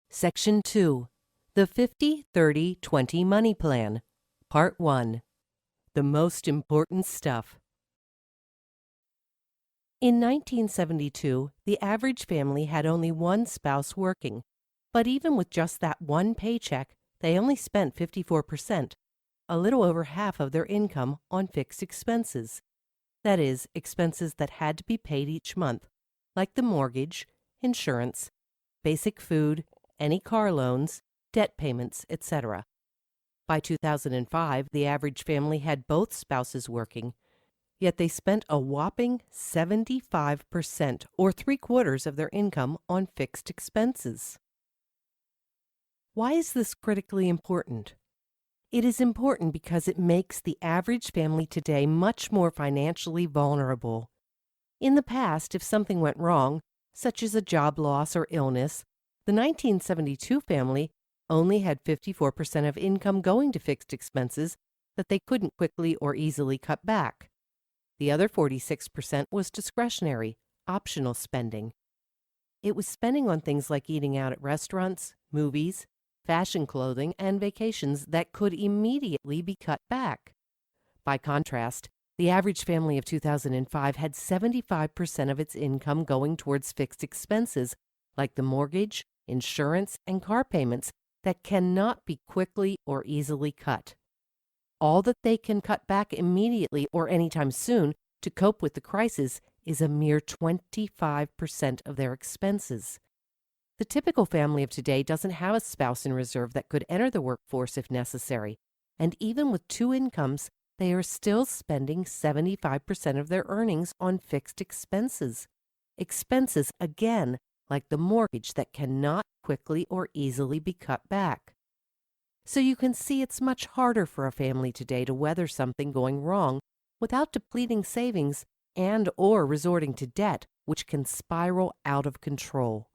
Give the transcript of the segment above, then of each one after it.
Section 2. The 50-30-20 Money Plan. Part 1. The most important stuff. In 1972, the average family had only one spouse working, but even with just that one paycheck, they only spent 54%, a little over half of their income, on fixed expenses. That is, expenses that had to be paid each month, like the mortgage, insurance, basic food, any car loans, debt payments, etc. By 2005, the average family had both spouses working, yet they spent a whopping 75%, or 3/4 of their income, on fixed expenses. Why is this critically important? It is important because it makes the average family today much more financially vulnerable. In the past, if something went wrong, such as a job loss or illness, the 1972 family only had 54% of income going to fixed expenses that they couldn't quickly or easily cut back. The other 46% was discretionary, optional spending. It was spending on things like eating out at restaurants, movies, fashion clothing, and vacations that could immediately be cut back. By contrast, the average family of 2005 had 75% of its income going towards fixed expenses like the mortgage, insurance, and car payments that cannot be quickly or easily cut. All that they can cut back immediately or anytime soon to cope with the crisis is a mere 25% of their expenses. The typical family of today doesn't have a spouse in reserve that could enter the workforce if necessary, and even with two incomes, they are still spending 75% of their earnings on fixed expenses. Expenses, again, like the mortgage that cannot quickly or easily be cut back. So you can see it's much harder for a family today to weather something going wrong without depleting savings and or resorting to debt, which can spiral out of control.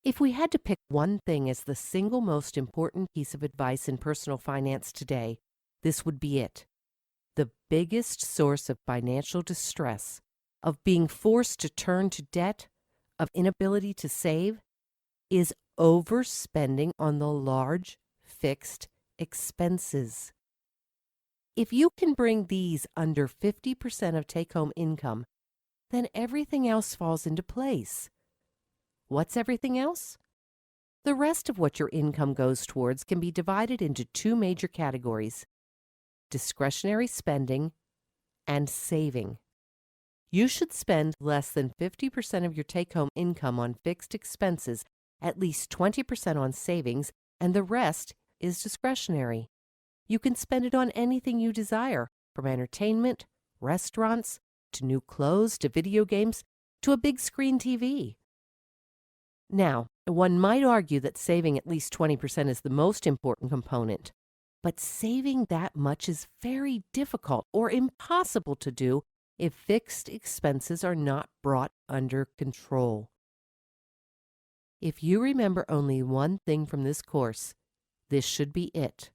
If we had to pick one thing as the single most important piece of advice in personal finance today, this would be it. The biggest source of financial distress, of being forced to turn to debt, of inability to save, is overspending on the large fixed expenses. If you can bring these under 50% of take-home income, then everything else falls into place. What's everything else? The rest of what your income goes towards can be divided into two major categories: discretionary spending and saving. You should spend less than 50% of your take-home income on fixed expenses, at least 20% on savings, and the rest is discretionary. You can spend it on anything you desire, from entertainment, restaurants, to new clothes, to video games, to a big screen TV. Now, one might argue that saving at least 20% is the most important component, but saving that much is very difficult or impossible to do if fixed expenses are not brought under control. If you remember only one thing from this course, this should be it.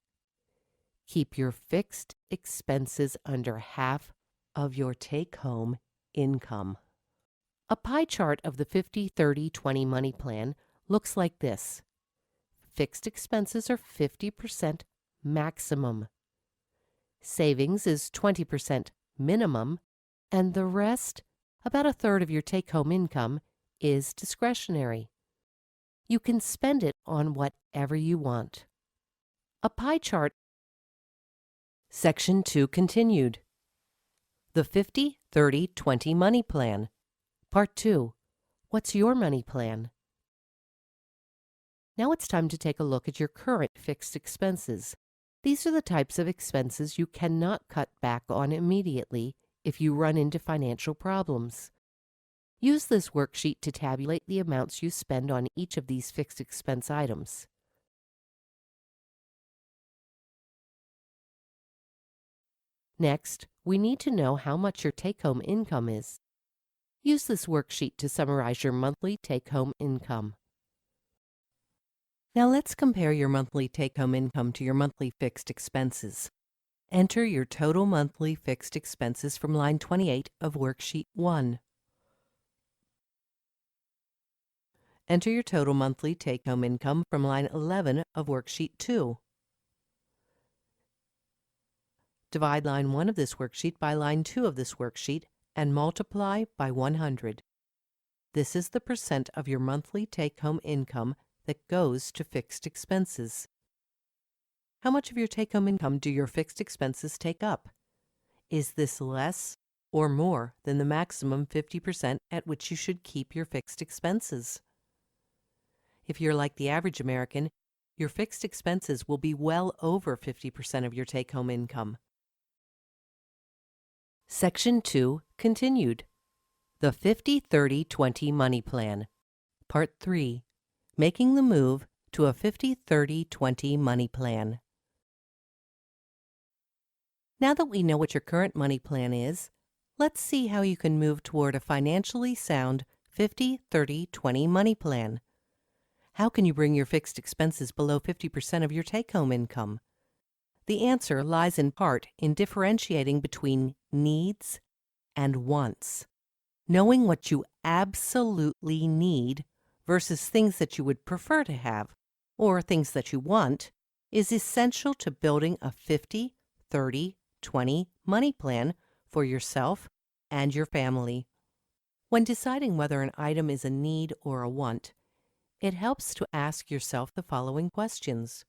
Keep your fixed expenses under half of your take-home income. A pie chart of the 50-30-20 money plan looks like this. Fixed expenses are 50% maximum. Savings is 20% minimum, and the rest, about a third of your take-home income, is discretionary. You can spend it on whatever you want. A pie chart. Section 2 continued. The 50-30-20 money plan. Part 2. What's your money plan? Now it's time to take a look at your current fixed expenses. These are the types of expenses you cannot cut back on immediately if you run into financial problems. Use this worksheet to tabulate the amounts you spend on each of these fixed expense items. Next, we need to know how much your take-home income is. Use this worksheet to summarize your monthly take-home income. Now let's compare your monthly take-home income to your monthly fixed expenses. Enter your total monthly fixed expenses from line 28 of Worksheet 1. Enter your total monthly take-home income from line 11 of Worksheet 2. Divide line 1 of this worksheet by line 2 of this worksheet and multiply by 100. This is the percent of your monthly take-home income that goes to fixed expenses. How much of your take-home income do your fixed expenses take up? Is this less or more than the maximum 50% at which you should keep your fixed expenses? If you're like the average American, your fixed expenses will be well over 50% of your take-home income. Section 2 continued. The 50-30-20 Money Plan. Part 3. Making the move to a 50-30-20 money plan. Now that we know what your current money plan is, let's see how you can move toward a financially sound 50-30-20 money plan. How can you bring your fixed expenses below 50% of your take-home income? The answer lies in part in differentiating between needs and wants. Knowing what you absolutely need versus things that you would prefer to have, or things that you want, is essential to building a 50-30-20 money plan for yourself and your family. When deciding whether an item is a need or a want, it helps to ask yourself the following questions.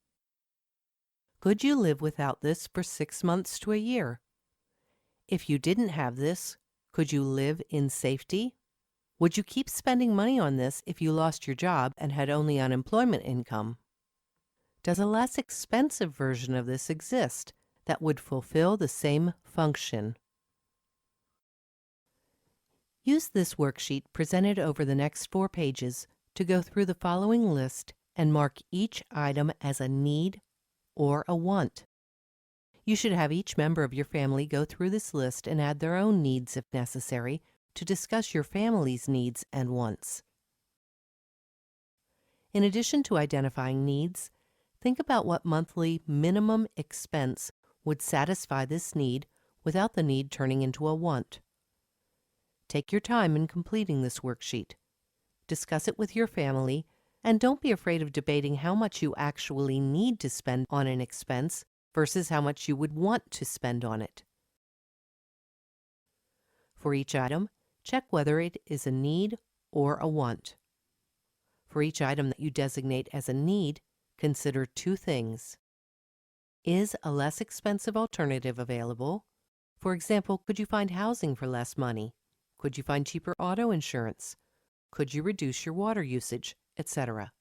Could you live without this for 6 months to a year? If you didn't have this, could you live in safety? Would you keep spending money on this if you lost your job and had only unemployment income? Does a less expensive version of this exist that would fulfill the same function? Use this worksheet presented over the next 4 pages to go through the following list and mark each item as a need or a want. You should have each member of your family go through this list and add their own needs if necessary to discuss your family's needs and wants. In addition to identifying needs, think about what monthly minimum expense would satisfy this need without the need turning into a want. Take your time in completing this worksheet. Discuss it with your family, and don't be afraid of debating how much you actually need to spend on an expense versus how much you would want to spend on it. For each item, check whether it is a need or a want. For each item that you designate as a need, consider 2 things. Is a less expensive alternative available? For example, could you find housing for less money? Could you find cheaper auto insurance? Could you reduce your water usage, etc.?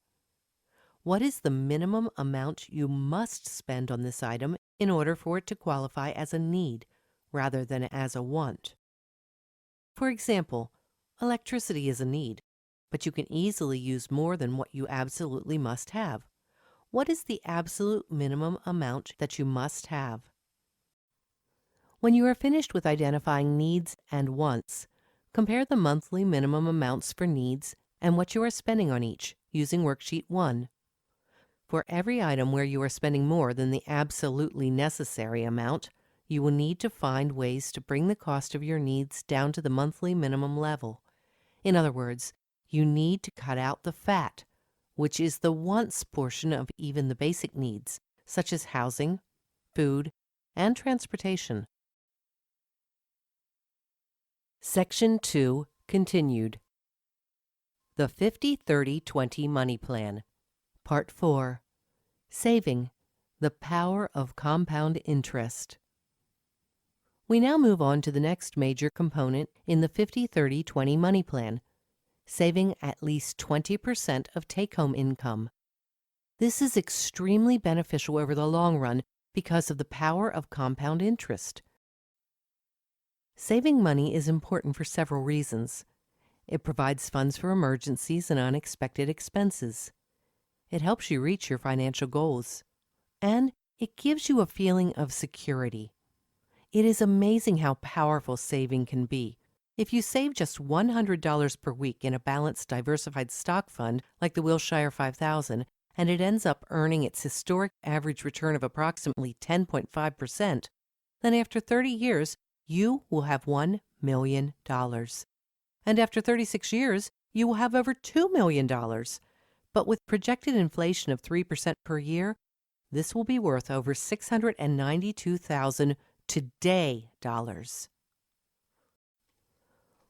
What is the minimum amount you must spend on this item in order for it to qualify as a need rather than as a want? For example, electricity is a need, but you can easily use more than what you absolutely must have. What is the absolute minimum amount that you must have? When you are finished with identifying needs and wants, compare the monthly minimum amounts for needs and what you are spending on each using Worksheet 1. For every item where you are spending more than the absolutely necessary amount, you will need to find ways to bring the cost of your needs down to the monthly minimum level. In other words, you need to cut out the fat, which is the wants portion of even the basic needs, such as housing, food, and transportation. Section 2 continued. The 50-30-20 Money Plan. Part 4. Saving, the Power of Compound Interest. We now move on to the next major component in the 50-30-20 Money Plan, saving at least 20% of take-home income. This is extremely beneficial over the long run because of the power of compound interest. Saving money is important for several reasons. It provides funds for emergencies and unexpected expenses. It helps you reach your financial goals. And it gives you a feeling of security. It is amazing how powerful saving can be. If you save just $100 per week in a balanced, diversified stock fund like the Wilshire 5000, and it ends up earning its historic average return of approximately 10.5%, then after 30 years, you will have $1 million. And after 36 years, you will have over $2 million. But with projected inflation of 3% per year, this will be worth over $692,000 today dollars.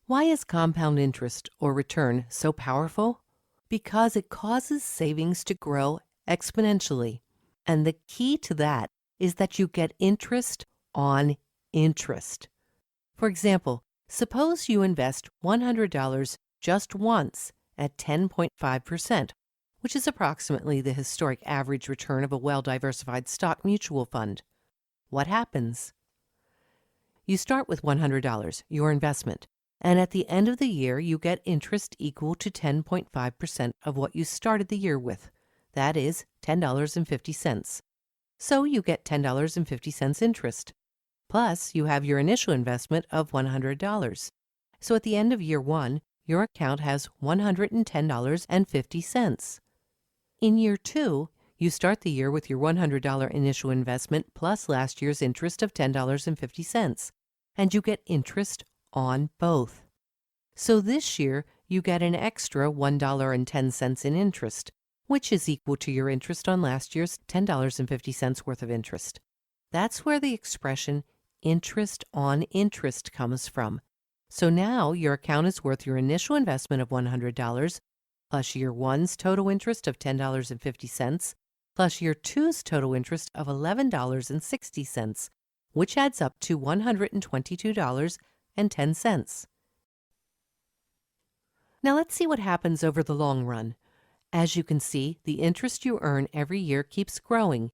Why is compound interest or return so powerful? Because it causes savings to grow exponentially. And the key to that is that you get interest on interest. For example, suppose you invest $100 just once at 10.5%, which is approximately the historic average return of a well-diversified stock mutual fund. What happens? You start with $100, your investment, and at the end of the year you get interest equal to 10.5% of what you started the year with. That is $10.50. So you get $10.50 interest. Plus, you have your initial investment of $100. So at the end of year one, your account has $110.50. In year two, you start the year with your $100 initial investment plus last year's interest of $10.50, and you get interest on both. So this year, you get an extra $1.10 in interest, which is equal to your interest on last year's $10.50 worth of interest. That's where the expression interest on interest comes from. So now your account is worth your initial investment of $100 plus year one's total interest of $10.50 plus year two's total interest of $11.60, which adds up to $122.10. Now let's see what happens over the long run. As you can see, the interest you earn every year keeps growing.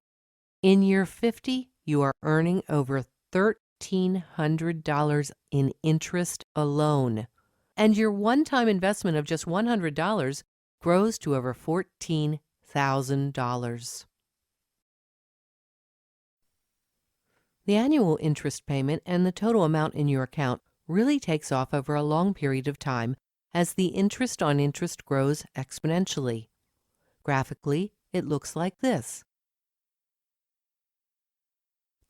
In year 50, you are earning over $1,300 in interest alone. And your one-time investment of just $100 grows to over $14,000. The annual interest payment and the total amount in your account really takes off over a long period of time as the interest on interest grows exponentially. Graphically, it looks like this.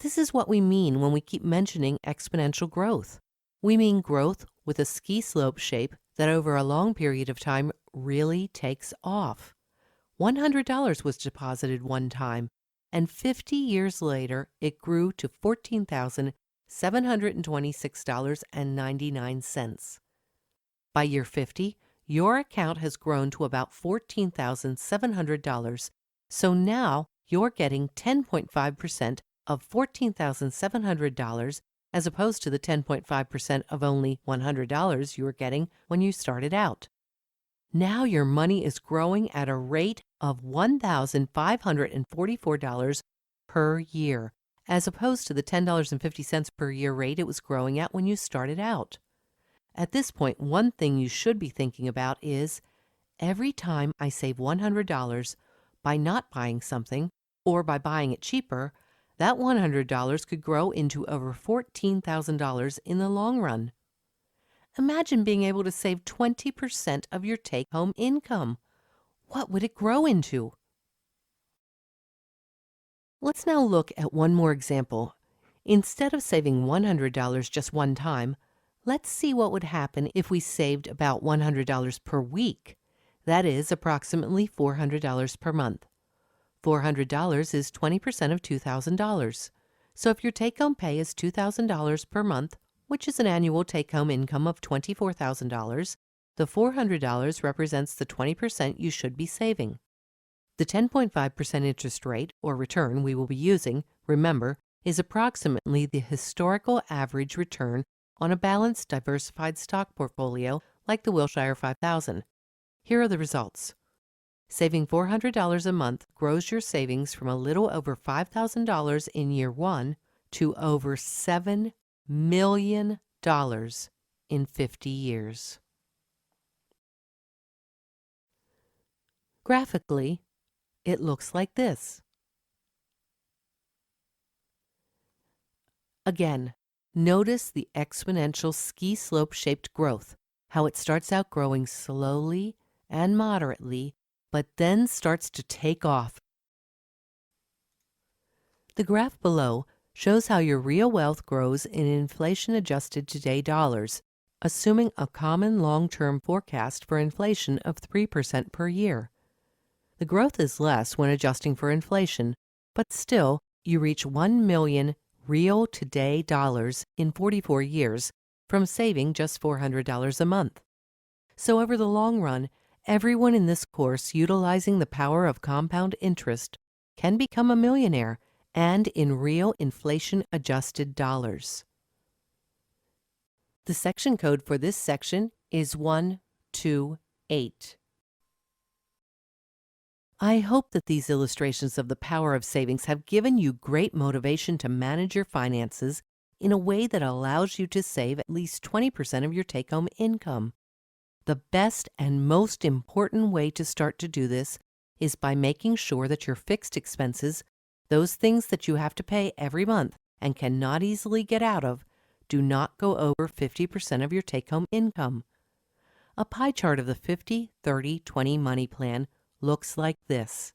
This is what we mean when we keep mentioning exponential growth. We mean growth with a ski slope shape that over a long period of time really takes off. $100 was deposited one time, and 50 years later it grew to $14,726.99. By year 50, your account has grown to about $14,700, so now you're getting 10.5% of $14,700 as opposed to the 10.5% of only $100 you were getting when you started out. Now your money is growing at a rate of $1,544 per year, as opposed to the $10.50 per year rate it was growing at when you started out. At this point, one thing you should be thinking about is, every time I save $100 by not buying something or by buying it cheaper, that $100 could grow into over $14,000 in the long run. Imagine being able to save 20% of your take-home income. What would it grow into? Let's now look at one more example. Instead of saving $100 just one time, let's see what would happen if we saved about $100 per week. That is approximately $400 per month. $400 is 20% of $2,000. So if your take-home pay is $2,000 per month, which is an annual take-home income of $24,000, the $400 represents the 20% you should be saving. The 10.5% interest rate, or return, we will be using, remember, is approximately the historical average return on a balanced, diversified stock portfolio like the Wilshire 5000. Here are the results. Saving $400 a month grows your savings from a little over $5,000 in year one to over $7 million in 50 years. Graphically, it looks like this. Again, notice the exponential ski slope-shaped growth, how it starts out growing slowly and moderately, but then starts to take off. The graph below shows how your real wealth grows in inflation-adjusted today dollars, assuming a common long-term forecast for inflation of 3% per year. The growth is less when adjusting for inflation, but still, you reach $1 million real today dollars in 44 years from saving just $400 a month. So over the long run, everyone in this course utilizing the power of compound interest can become a millionaire, and in real inflation-adjusted dollars. The section code for this section is 128. I hope that these illustrations of the power of savings have given you great motivation to manage your finances in a way that allows you to save at least 20% of your take-home income. The best and most important way to start to do this is by making sure that your fixed expenses, those things that you have to pay every month and cannot easily get out of, do not go over 50% of your take-home income. A pie chart of the 50-30-20 money plan looks like this.